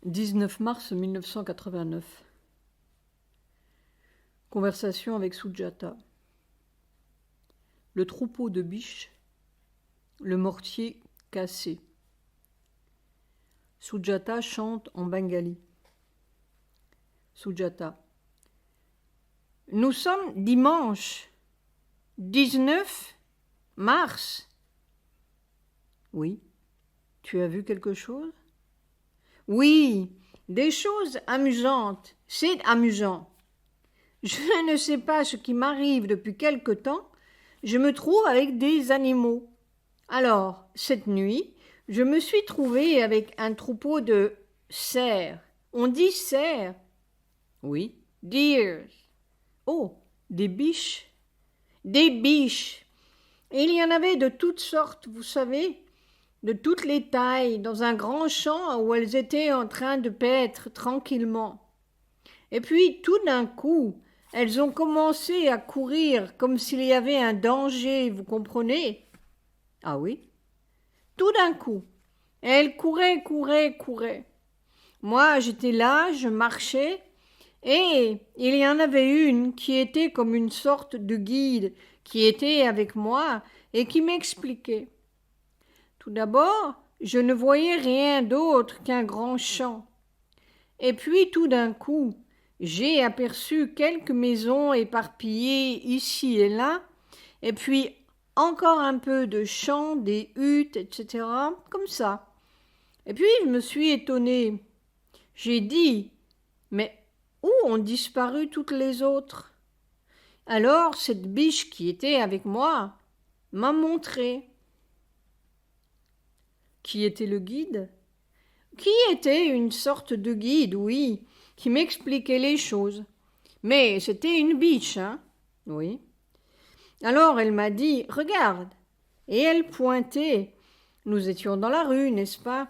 19 mars 1989. Conversation avec Sujata. Le troupeau de biches, le mortier cassé. Sujata chante en bengali. Sujata. Nous sommes dimanche 19 mars. Oui. Tu as vu quelque chose? Oui, des choses amusantes. C'est amusant. Je ne sais pas ce qui m'arrive depuis quelque temps. Je me trouve avec des animaux. Alors, cette nuit, je me suis trouvée avec un troupeau de cerfs. On dit cerfs? Oui. Deers. Oh, des biches. Des biches. Et il y en avait de toutes sortes, vous savez, de toutes les tailles, dans un grand champ où elles étaient en train de paître tranquillement. Et puis, tout d'un coup, elles ont commencé à courir comme s'il y avait un danger, vous comprenez? Ah oui? Tout d'un coup. Et elles couraient. Moi, j'étais là, je marchais, et il y en avait une qui était comme une sorte de guide, qui était avec moi et qui m'expliquait. Tout d'abord, je ne voyais rien d'autre qu'un grand champ. Et puis, tout d'un coup, j'ai aperçu quelques maisons éparpillées ici et là, et puis encore un peu de champs, des huttes, etc., comme ça. Et puis, je me suis étonnée. J'ai dit, mais où ont disparu toutes les autres? Alors, cette biche qui était avec moi m'a montré. Qui était le guide? Qui était une sorte de guide, oui, qui m'expliquait les choses. Mais c'était une biche, hein? Oui. Alors elle m'a dit, regarde. Et elle pointait. Nous étions dans la rue, n'est-ce pas?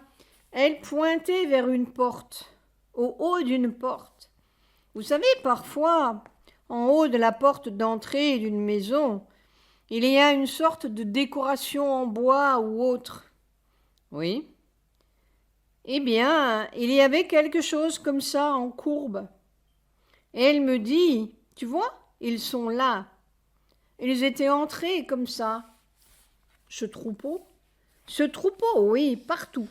Elle pointait vers une porte, au haut d'une porte. Vous savez, parfois, en haut de la porte d'entrée d'une maison, il y a une sorte de décoration en bois ou autre. Oui. Eh bien, il y avait quelque chose comme ça en courbe. Et elle me dit, tu vois, ils sont là. Ils étaient entrés comme ça. Ce troupeau, oui, partout.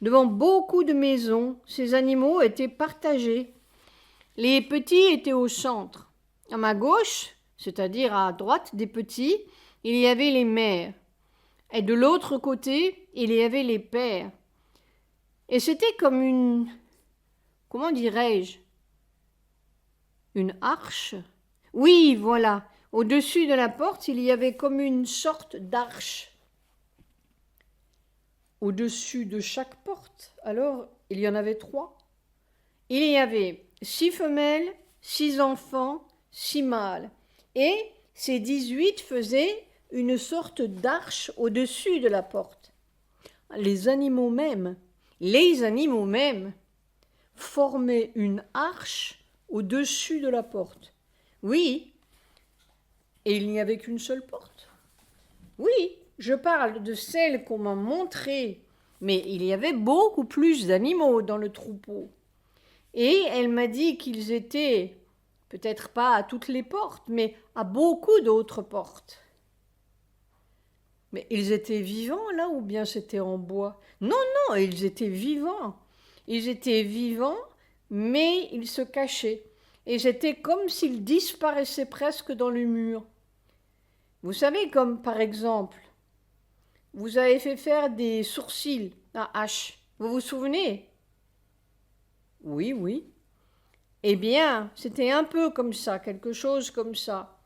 Devant beaucoup de maisons, ces animaux étaient partagés. Les petits étaient au centre. À ma gauche, c'est-à-dire à droite des petits, il y avait les mères. Et de l'autre côté, il y avait les pères. Et c'était comme une... Comment dirais-je? Une arche? Oui, voilà. Au-dessus de la porte, il y avait comme une sorte d'arche. Au-dessus de chaque porte, alors, il y en avait 3. Il y avait 6 femelles, 6 enfants, 6 mâles. Et ces 18 faisaient une sorte d'arche au-dessus de la porte. Les animaux même formaient une arche au-dessus de la porte. Oui, et il n'y avait qu'une seule porte. Oui, je parle de celle qu'on m'a montrée, mais il y avait beaucoup plus d'animaux dans le troupeau. Et elle m'a dit qu'ils étaient, peut-être pas à toutes les portes, mais à beaucoup d'autres portes. Mais ils étaient vivants là ou bien c'était en bois? Non, non, ils étaient vivants. Ils étaient vivants, mais ils se cachaient. Et c'était comme s'ils disparaissaient presque dans le mur. Vous savez, comme par exemple, vous avez fait faire des sourcils à hache. Vous vous souvenez? Oui, oui. Eh bien, c'était un peu comme ça, quelque chose comme ça.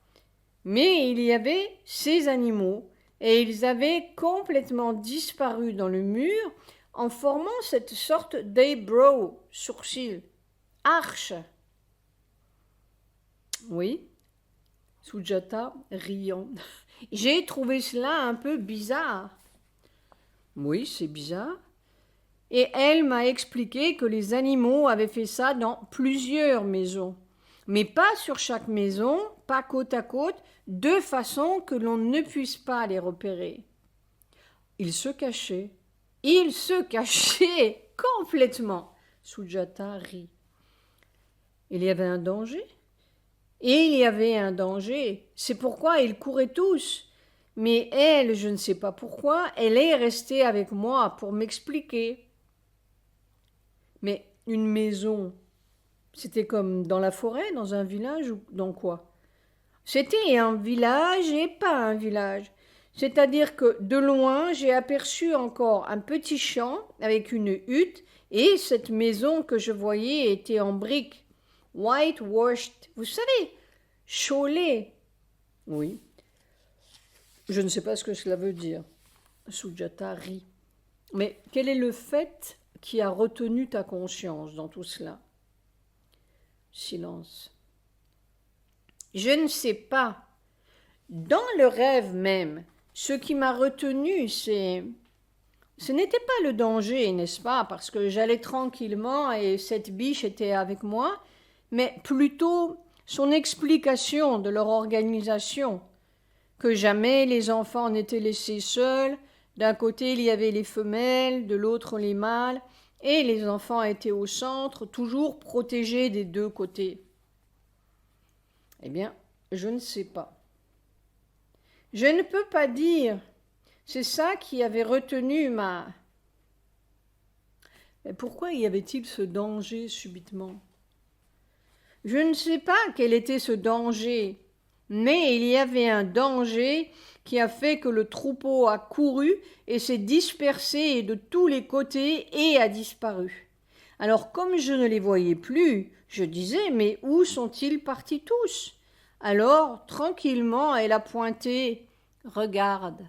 Mais il y avait ces animaux, et ils avaient complètement disparu dans le mur en formant cette sorte d'eyebrow, sourcil, arche. Oui, Sujata riant. J'ai trouvé cela un peu bizarre. Oui, c'est bizarre. Et elle m'a expliqué que les animaux avaient fait ça dans plusieurs maisons. Mais pas sur chaque maison, pas côte à côte, de façon que l'on ne puisse pas les repérer. Ils se cachaient complètement. Sujata rit. Il y avait un danger? Et il y avait un danger. C'est pourquoi ils couraient tous. Mais elle, je ne sais pas pourquoi, elle est restée avec moi pour m'expliquer. Mais une maison, c'était comme dans la forêt, dans un village ou dans quoi? C'était un village et pas un village. C'est-à-dire que de loin, j'ai aperçu encore un petit champ avec une hutte et cette maison que je voyais était en briques. Whitewashed, vous savez, Cholet. Oui. Je ne sais pas ce que cela veut dire. Sujata rit. Mais quel est le fait qui a retenu ta conscience dans tout cela? Silence. Je ne sais pas. Dans le rêve même, ce qui m'a retenu, ce n'était pas le danger, n'est-ce pas, parce que j'allais tranquillement et cette biche était avec moi, mais plutôt son explication de leur organisation, que jamais les enfants n'étaient laissés seuls, d'un côté il y avait les femelles, de l'autre les mâles, et les enfants étaient au centre, toujours protégés des deux côtés. Eh bien, je ne sais pas. Je ne peux pas dire. C'est ça qui avait retenu ma... Mais pourquoi y avait-il ce danger subitement? Je ne sais pas quel était ce danger, mais il y avait un danger qui a fait que le troupeau a couru et s'est dispersé de tous les côtés et a disparu. Alors comme je ne les voyais plus, je disais, mais où sont-ils partis tous? Alors, tranquillement, elle a pointé, regarde.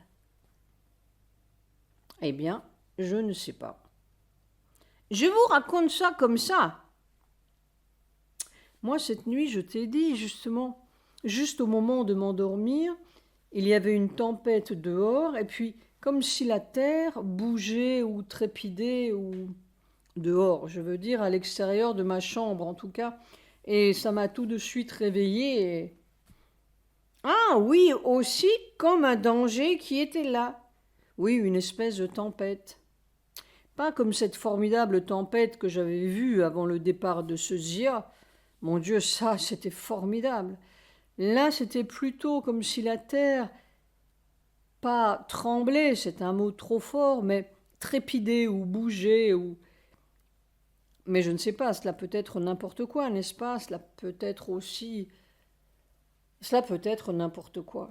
Eh bien, je ne sais pas. Je vous raconte ça comme ça. Moi, cette nuit, je t'ai dit, justement, juste au moment de m'endormir, il y avait une tempête dehors, et puis, comme si la terre bougeait ou trépidait, ou dehors, je veux dire, à l'extérieur de ma chambre, en tout cas, et ça m'a tout de suite réveillée. Et... Ah oui, aussi comme un danger qui était là. Oui, une espèce de tempête. Pas comme cette formidable tempête que j'avais vue avant le départ de ce Zia. Mon Dieu, ça, c'était formidable. Là, c'était plutôt comme si la terre, pas tremblait, c'est un mot trop fort, mais trépidait ou bougeait ou... Mais je ne sais pas, cela peut être n'importe quoi, n'est-ce pas? Cela peut être n'importe quoi.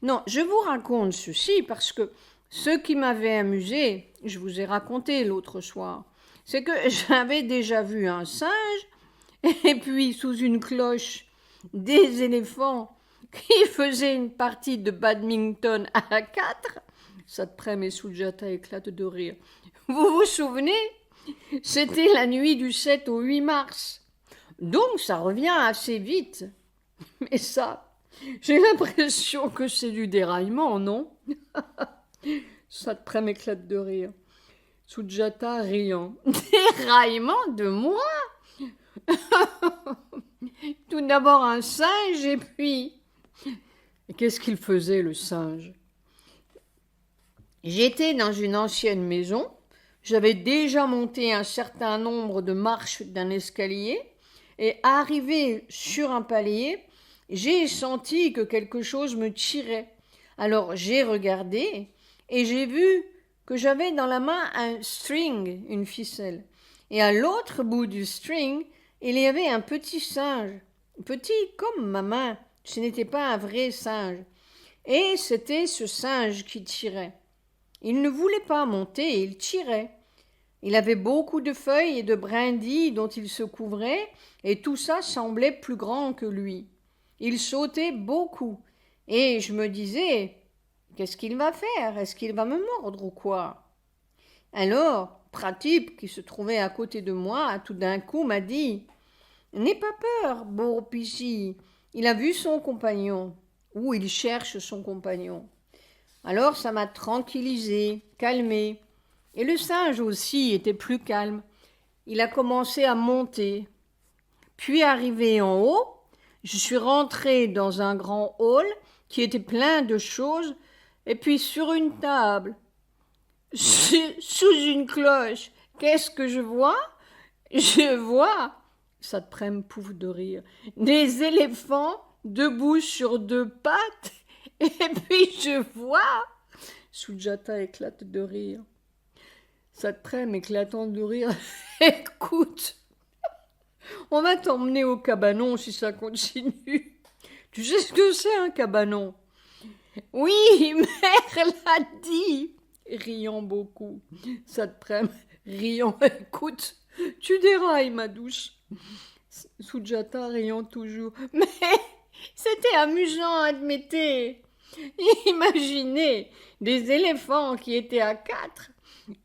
Non, je vous raconte ceci parce que ce qui m'avait amusé, je vous ai raconté l'autre soir, c'est que j'avais déjà vu un singe et puis sous une cloche des éléphants qui faisaient une partie de badminton à 4. Satprem et Sujata éclatent de rire. Vous vous souvenez? C'était la nuit du 7 au 8 mars. Donc ça revient assez vite. Mais ça, j'ai l'impression que c'est du déraillement, non? Satprem éclate de rire. Sujata riant. Déraillement de moi? Tout d'abord un singe et puis... Et qu'est-ce qu'il faisait le singe? J'étais dans une ancienne maison. J'avais déjà monté un certain nombre de marches d'un escalier et arrivé sur un palier, j'ai senti que quelque chose me tirait. Alors j'ai regardé et j'ai vu que j'avais dans la main un string, une ficelle. Et à l'autre bout du string, il y avait un petit singe, petit comme ma main. Ce n'était pas un vrai singe. Et c'était ce singe qui tirait. Il ne voulait pas monter, il tirait. Il avait beaucoup de feuilles et de brindilles dont il se couvrait, et tout ça semblait plus grand que lui. Il sautait beaucoup, et je me disais, qu'est-ce qu'il va faire? Est-ce qu'il va me mordre ou quoi? Alors, Pratip, qui se trouvait à côté de moi, tout d'un coup m'a dit, n'aie pas peur, Bourpichi, il a vu son compagnon, ou il cherche son compagnon. Alors ça m'a tranquillisé, calmé. Et le singe aussi était plus calme. Il a commencé à monter. Puis arrivé en haut, je suis rentrée dans un grand hall qui était plein de choses, et puis sur une table, sous une cloche, qu'est-ce que je vois? Je vois, Satprem pouffe de rire, des éléphants debout sur deux pattes, et puis je vois. Sujata éclate de rire. Satprem éclatant de rire. Écoute, on va t'emmener au cabanon si ça continue. Tu sais ce que c'est un cabanon? Oui, mère l'a dit, riant beaucoup. Satprem, riant, écoute, tu dérailles, ma douce. Sujata riant toujours. Mais c'était amusant, admettez. Imaginez des éléphants qui étaient à 4.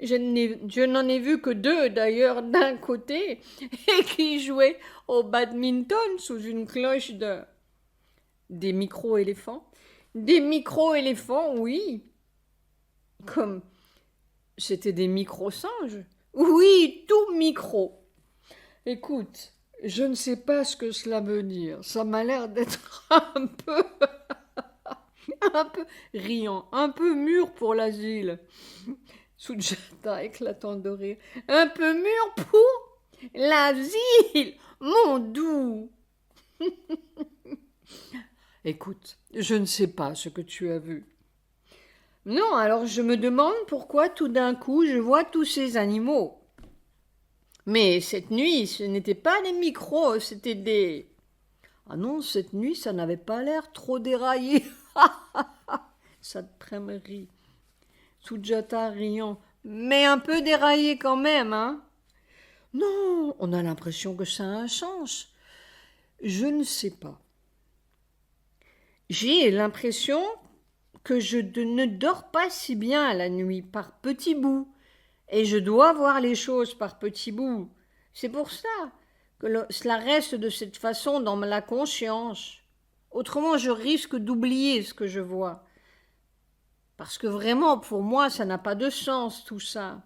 Je n'en ai vu que 2 d'ailleurs d'un côté et qui jouaient au badminton sous une cloche des micro-éléphants. Des micro-éléphants, oui. Comme c'était des micro-singes. Oui, tout micro. Écoute, je ne sais pas ce que cela veut dire. Ça m'a l'air d'être un peu riant, un peu mûr pour l'asile. Sujata éclatant de rire. Un peu mûr pour l'asile, mon doux. Écoute, je ne sais pas ce que tu as vu. Non, alors je me demande pourquoi tout d'un coup je vois tous ces animaux. Mais cette nuit, ce n'étaient pas des micros, c'était des... Ah non, cette nuit, ça n'avait pas l'air trop déraillé. Satprem rit. Sujata riant. Mais un peu déraillé quand même, hein? Non, on a l'impression que ça a un sens. Je ne sais pas. J'ai l'impression que je ne dors pas si bien la nuit, par petits bouts. Et je dois voir les choses par petits bouts. C'est pour ça que cela reste de cette façon dans la conscience. Autrement, je risque d'oublier ce que je vois. Parce que vraiment, pour moi, ça n'a pas de sens, tout ça.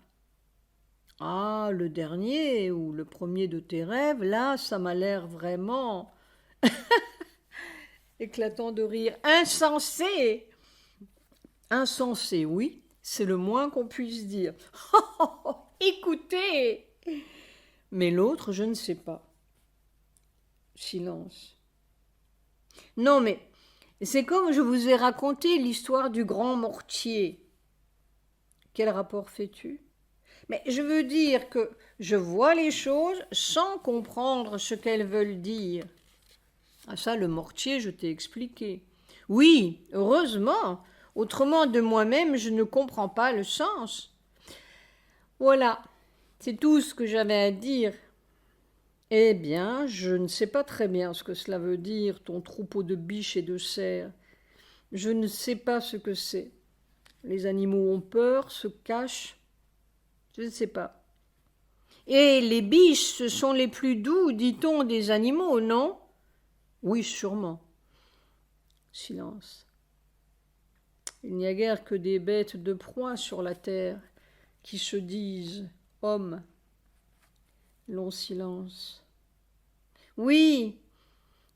Ah, le dernier ou le premier de tes rêves, là, ça m'a l'air vraiment éclatant de rire. Insensé. Insensé, oui, c'est le moins qu'on puisse dire. Écoutez. Mais l'autre, je ne sais pas. Silence. Non, mais c'est comme je vous ai raconté l'histoire du grand mortier. Quel rapport fais-tu? Mais je veux dire que je vois les choses sans comprendre ce qu'elles veulent dire. Ah ça, le mortier, je t'ai expliqué. Oui, heureusement. Autrement, de moi-même, je ne comprends pas le sens. Voilà, c'est tout ce que j'avais à dire. Eh bien, je ne sais pas très bien ce que cela veut dire, ton troupeau de biches et de cerfs. Je ne sais pas ce que c'est. Les animaux ont peur, se cachent. Je ne sais pas. Et les biches, ce sont les plus doux, dit-on, des animaux, non? Oui, sûrement. Silence. Il n'y a guère que des bêtes de proie sur la terre qui se disent hommes. Long silence. Oui,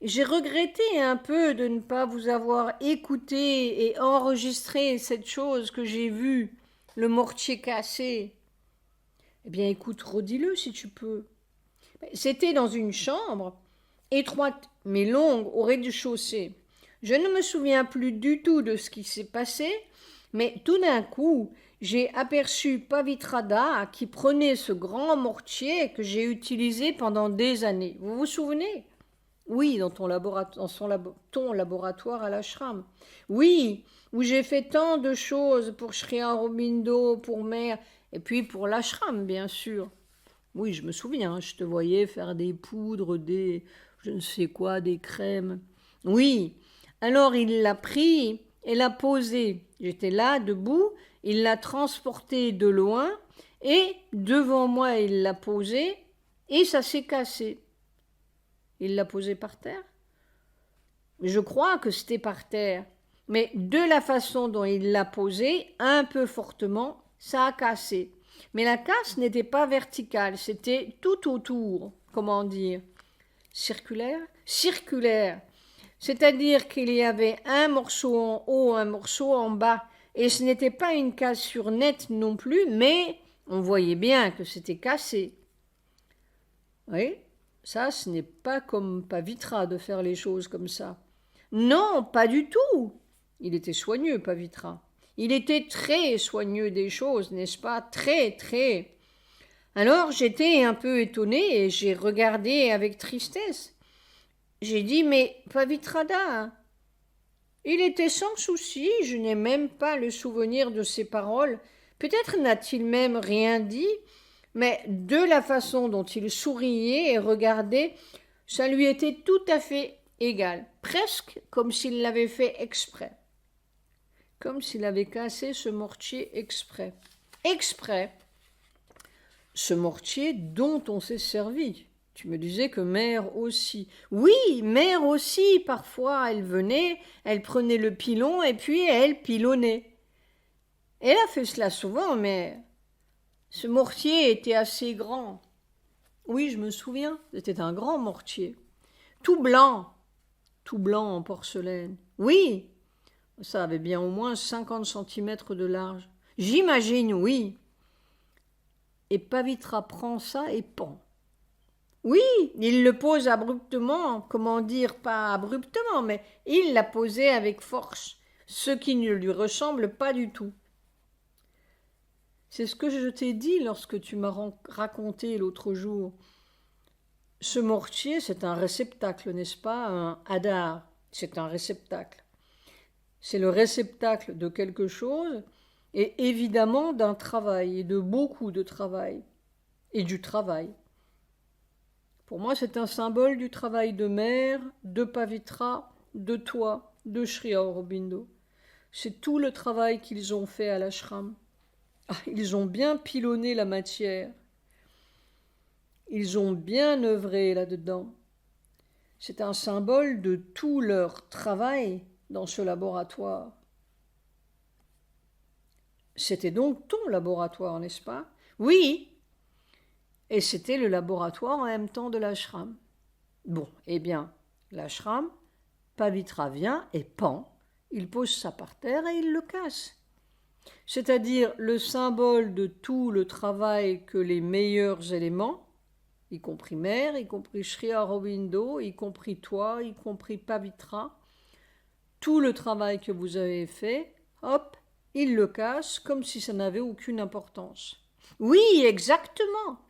j'ai regretté un peu de ne pas vous avoir écouté et enregistré cette chose que j'ai vue, le mortier cassé. Eh bien, écoute, redis-le si tu peux. C'était dans une chambre, étroite mais longue, au rez-de-chaussée. Je ne me souviens plus du tout de ce qui s'est passé, mais tout d'un coup, j'ai aperçu Pavitrada qui prenait ce grand mortier que j'ai utilisé pendant des années. Vous vous souvenez? Oui, dans ton laboratoire à l'ashram. Oui, où j'ai fait tant de choses pour Sri Aurobindo, pour Mère, et puis pour l'ashram, bien sûr. Oui, je me souviens, je te voyais faire des poudres, des je ne sais quoi, des crèmes. Oui, alors il l'a pris et l'a posé. J'étais là, debout, il l'a transporté de loin, et devant moi il l'a posé, et ça s'est cassé. Il l'a posé par terre? Je crois que c'était par terre, mais de la façon dont il l'a posé, un peu fortement, ça a cassé. Mais la casse n'était pas verticale, c'était tout autour, comment dire, circulaire? Circulaire, c'est-à-dire qu'il y avait un morceau en haut, un morceau en bas, et ce n'était pas une cassure nette non plus, mais on voyait bien que c'était cassé. Oui, ça, ce n'est pas comme Pavitra de faire les choses comme ça. Non, pas du tout. Il était soigneux, Pavitra. Il était très soigneux des choses, n'est-ce pas? Très, très. Alors j'étais un peu étonnée et j'ai regardé avec tristesse. J'ai dit, mais Pavitrada, il était sans souci, je n'ai même pas le souvenir de ses paroles. Peut-être n'a-t-il même rien dit, mais de la façon dont il souriait et regardait, ça lui était tout à fait égal, presque comme s'il l'avait fait exprès. Comme s'il avait cassé ce mortier exprès. Exprès. Ce mortier dont on s'est servi. Tu me disais que mère aussi. Oui, mère aussi, parfois, elle venait, elle prenait le pilon et puis elle pilonnait. Elle a fait cela souvent, mais ce mortier était assez grand. Oui, je me souviens, c'était un grand mortier. Tout blanc en porcelaine. Oui, ça avait bien au moins 50 centimètres de large. J'imagine, oui. Et Pavitra prend ça et pend. Oui, il le pose abruptement, comment dire, pas abruptement, mais il l'a posé avec force, ce qui ne lui ressemble pas du tout. C'est ce que je t'ai dit lorsque tu m'as raconté l'autre jour. Ce mortier, c'est un réceptacle, n'est-ce pas? Un hadar, c'est un réceptacle. C'est le réceptacle de quelque chose et évidemment d'un travail, et de beaucoup de travail, et du travail. Pour moi, c'est un symbole du travail de mère, de Pavitra, de toi, de Sri Aurobindo. C'est tout le travail qu'ils ont fait à l'ashram. Ah, ils ont bien pilonné la matière. Ils ont bien œuvré là-dedans. C'est un symbole de tout leur travail dans ce laboratoire. C'était donc ton laboratoire, n'est-ce pas? Oui. Et c'était le laboratoire en même temps de l'ashram. Bon, eh bien, l'ashram, Pavitra vient et pend, il pose ça par terre et il le casse. C'est-à-dire le symbole de tout le travail que les meilleurs éléments, y compris mère, y compris Sri Aurobindo, y compris toi, y compris Pavitra, tout le travail que vous avez fait, hop, il le casse comme si ça n'avait aucune importance. Oui, exactement.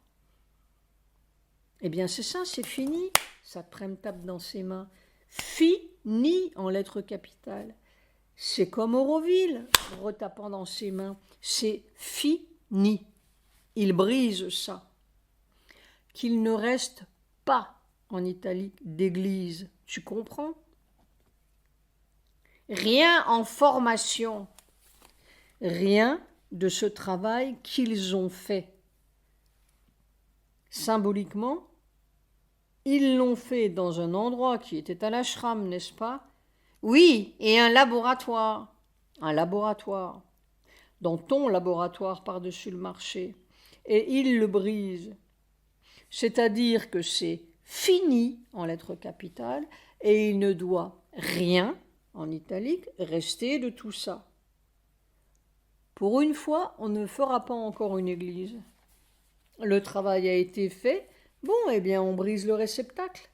Eh bien c'est ça, c'est fini. Saprem tape dans ses mains. Fini en lettres capitales. C'est comme Auroville, retapant dans ses mains. C'est fini. Il brise ça. Qu'il ne reste pas en italique d'église. Tu comprends? Rien en formation. Rien de ce travail qu'ils ont fait. Symboliquement, ils l'ont fait dans un endroit qui était à l'ashram, n'est-ce pas? Oui, et un laboratoire. Un laboratoire. Dans ton laboratoire par-dessus le marché. Et ils le brisent. C'est-à-dire que c'est fini en lettres capitales et il ne doit rien, en italique, rester de tout ça. Pour une fois, on ne fera pas encore une église. Le travail a été fait. Bon, eh bien, on brise le réceptacle.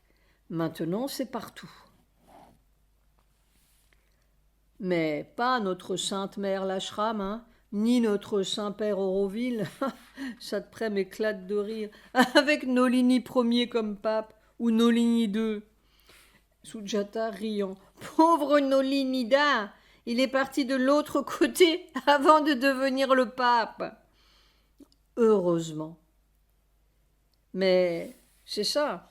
Maintenant, c'est partout. Mais pas notre Sainte Mère l'ashram, hein, ni notre Saint-Père Auroville. Ça m'éclate de rire. Avec Nolini Ier comme pape, ou Nolini II. Sujata riant. Pauvre Nolinida, il est parti de l'autre côté avant de devenir le pape. Heureusement. Mais c'est ça.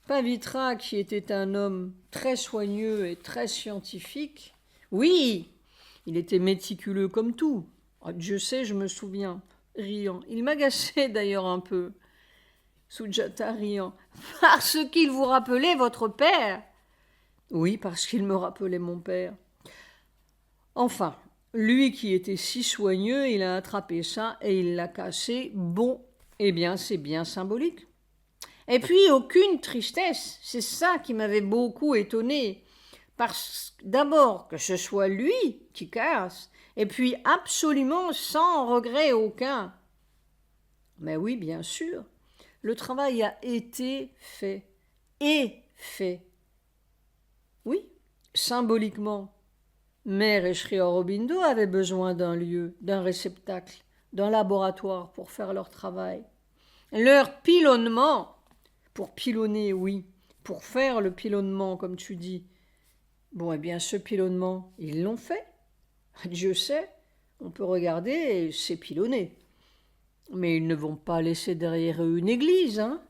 Pavitra, qui était un homme très soigneux et très scientifique, oui, il était méticuleux comme tout. Je sais, je me souviens, riant. Il m'agaçait d'ailleurs un peu. Sujata riant. Parce qu'il vous rappelait votre père. Oui, parce qu'il me rappelait mon père. Enfin, lui qui était si soigneux, il a attrapé ça et il l'a cassé. Bon, eh bien, c'est bien symbolique. Et puis, aucune tristesse. C'est ça qui m'avait beaucoup étonnée. Parce d'abord que ce soit lui qui casse, et puis absolument sans regret aucun. Mais oui, bien sûr, Le travail a été fait. Et fait. Oui, symboliquement. Mère et Sri Aurobindo avaient besoin d'un lieu, d'un réceptacle, d'un laboratoire pour faire leur travail. Leur pilonnement, pour pilonner, oui, pour faire le pilonnement, comme tu dis. Bon, eh bien, ce pilonnement, ils l'ont fait. Dieu sait, on peut regarder et c'est pilonné. Mais ils ne vont pas laisser derrière eux une église, hein.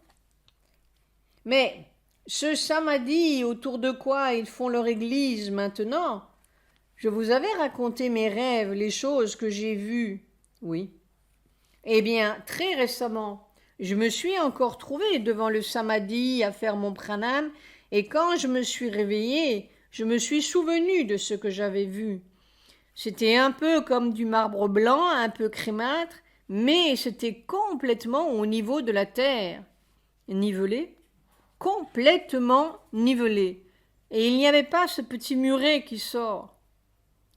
Mais ce samadhi, autour de quoi ils font leur église maintenant? Je vous avais raconté mes rêves, les choses que j'ai vues. Oui. Eh bien, très récemment, je me suis encore trouvée devant le samadhi à faire mon pranam, et quand je me suis réveillée, je me suis souvenue de ce que j'avais vu. C'était un peu comme du marbre blanc, un peu crémâtre, mais c'était complètement au niveau de la terre. Nivelé? Complètement nivelé. Et il n'y avait pas ce petit muret qui sort.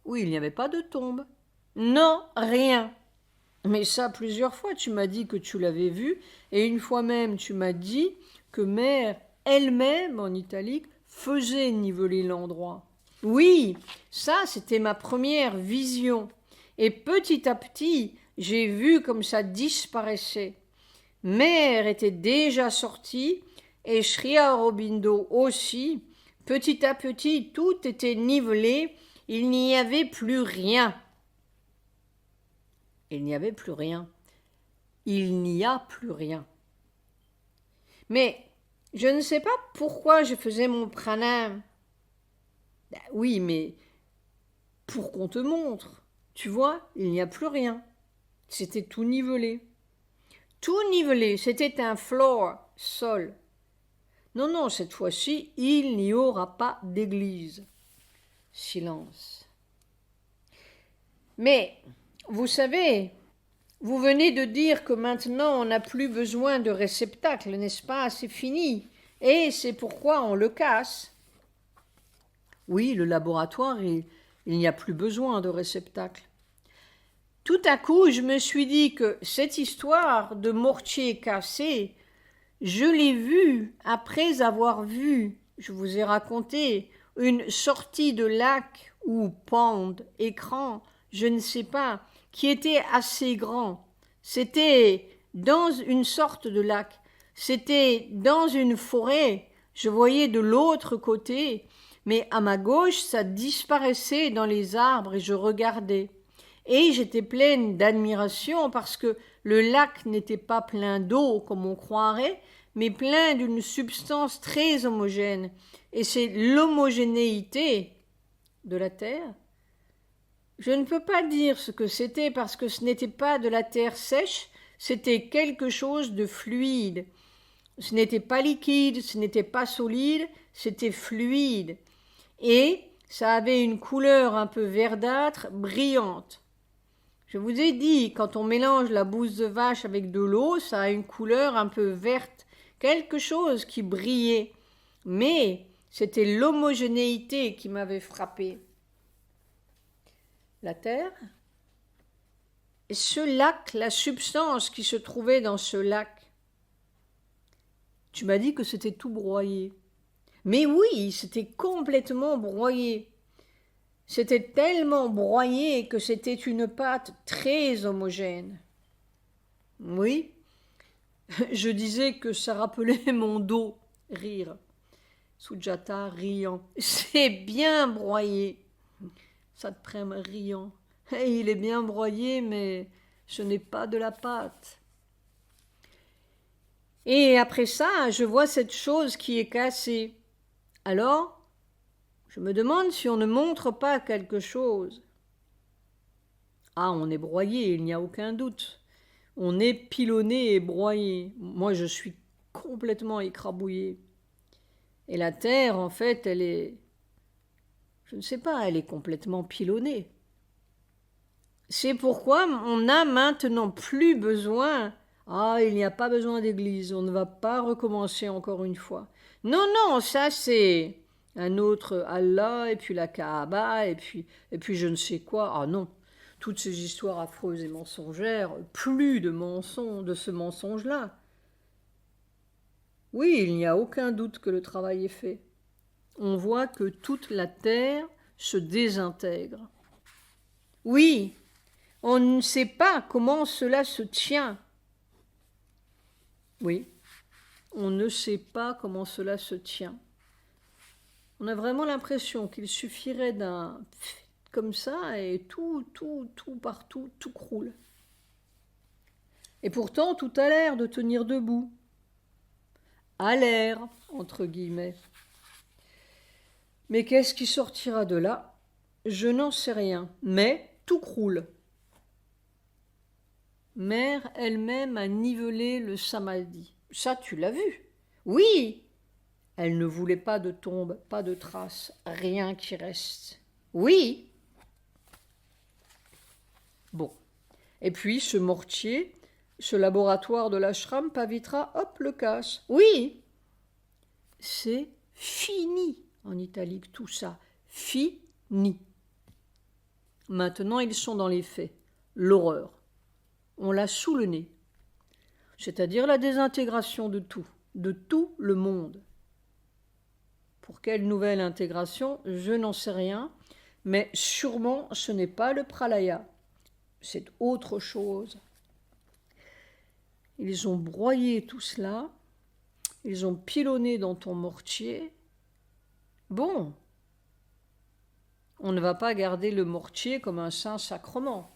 Oui, il n'y avait pas de tombe. Non, rien. Mais ça, plusieurs fois, tu m'as dit que tu l'avais vu, et une fois même, tu m'as dit que Mère elle-même, en italique, faisait niveler l'endroit. Oui, ça, c'était ma première vision. Et petit à petit, j'ai vu comme ça disparaissait. Mère était déjà sortie, et Sri Aurobindo aussi. Petit à petit, tout était nivelé, il n'y avait plus rien. Il n'y avait plus rien. Il n'y a plus rien. Mais je ne sais pas pourquoi je faisais mon pranam. Ben oui, mais pour qu'on te montre. Tu vois, il n'y a plus rien. C'était tout nivelé. Tout nivelé, c'était un floor, sol. Non, non, cette fois-ci, il n'y aura pas d'église. Silence. Mais, vous savez, vous venez de dire que maintenant on n'a plus besoin de réceptacle, n'est-ce pas? C'est fini. Et c'est pourquoi on le casse. Oui, le laboratoire, il n'y a plus besoin de réceptacle. Tout à coup, je me suis dit que cette histoire de mortier cassé, je l'ai vue après avoir vu, je vous ai raconté, une sortie de lac ou pond, écran, je ne sais pas, qui était assez grand. C'était dans une sorte de lac, c'était dans une forêt, je voyais de l'autre côté, mais à ma gauche, ça disparaissait dans les arbres et je regardais. Et j'étais pleine d'admiration parce que le lac n'était pas plein d'eau comme on croirait, mais plein d'une substance très homogène. Et c'est l'homogénéité de la terre. Je ne peux pas dire ce que c'était parce que ce n'était pas de la terre sèche, c'était quelque chose de fluide. Ce n'était pas liquide, ce n'était pas solide, c'était fluide. Et ça avait une couleur un peu verdâtre, brillante. Je vous ai dit, quand on mélange la bouse de vache avec de l'eau, ça a une couleur un peu verte, quelque chose qui brillait. Mais c'était l'homogénéité qui m'avait frappé. La terre, et ce lac, la substance qui se trouvait dans ce lac. Tu m'as dit que c'était tout broyé. Mais oui, c'était complètement broyé. C'était tellement broyé que c'était une pâte très homogène. Oui, je disais que ça rappelait mon dos, rire. Sujata riant. C'est bien broyé. Satprem riant. Il est bien broyé, mais ce n'est pas de la pâte. Et après ça, je vois cette chose qui est cassée. Alors, je me demande si on ne montre pas quelque chose. Ah, on est broyé, il n'y a aucun doute. On est pilonné et broyé. Moi, je suis complètement écrabouillé. Et la terre, en fait, elle est... Je ne sais pas, elle est complètement pilonnée. C'est pourquoi on n'a maintenant plus besoin... Ah, il n'y a pas besoin d'église, on ne va pas recommencer encore une fois. Non, non, ça c'est un autre Allah, et puis la Kaaba, et puis je ne sais quoi. Ah non, toutes ces histoires affreuses et mensongères, plus de mensonges, de ce mensonge-là. Oui, il n'y a aucun doute que le travail est fait. On voit que toute la terre se désintègre. Oui, on ne sait pas comment cela se tient. Oui, on ne sait pas comment cela se tient. On a vraiment l'impression qu'il suffirait d'un comme ça et tout partout, tout croule. Et pourtant, tout a l'air de tenir debout. A l'air, entre guillemets. Mais qu'est-ce qui sortira de là? Je n'en sais rien, mais tout croule. Mère elle-même a nivelé le samadhi. Ça, tu l'as vu? Oui! Elle ne voulait pas de tombe, pas de traces, rien qui reste. Oui! Bon. Et puis, ce mortier, ce laboratoire de l'ashram, Pavitra, hop, le casse. Oui! C'est fini, en italique, tout ça. Fini. Maintenant, ils sont dans les faits. L'horreur. On l'a sous le nez. C'est-à-dire la désintégration de tout le monde. Pour quelle nouvelle intégration, je n'en sais rien, mais sûrement ce n'est pas le pralaya. C'est autre chose. Ils ont broyé tout cela, ils ont pilonné dans ton mortier. Bon, on ne va pas garder le mortier comme un saint sacrement.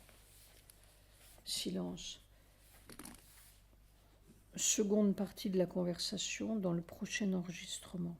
Silence. Seconde partie de la conversation dans le prochain enregistrement.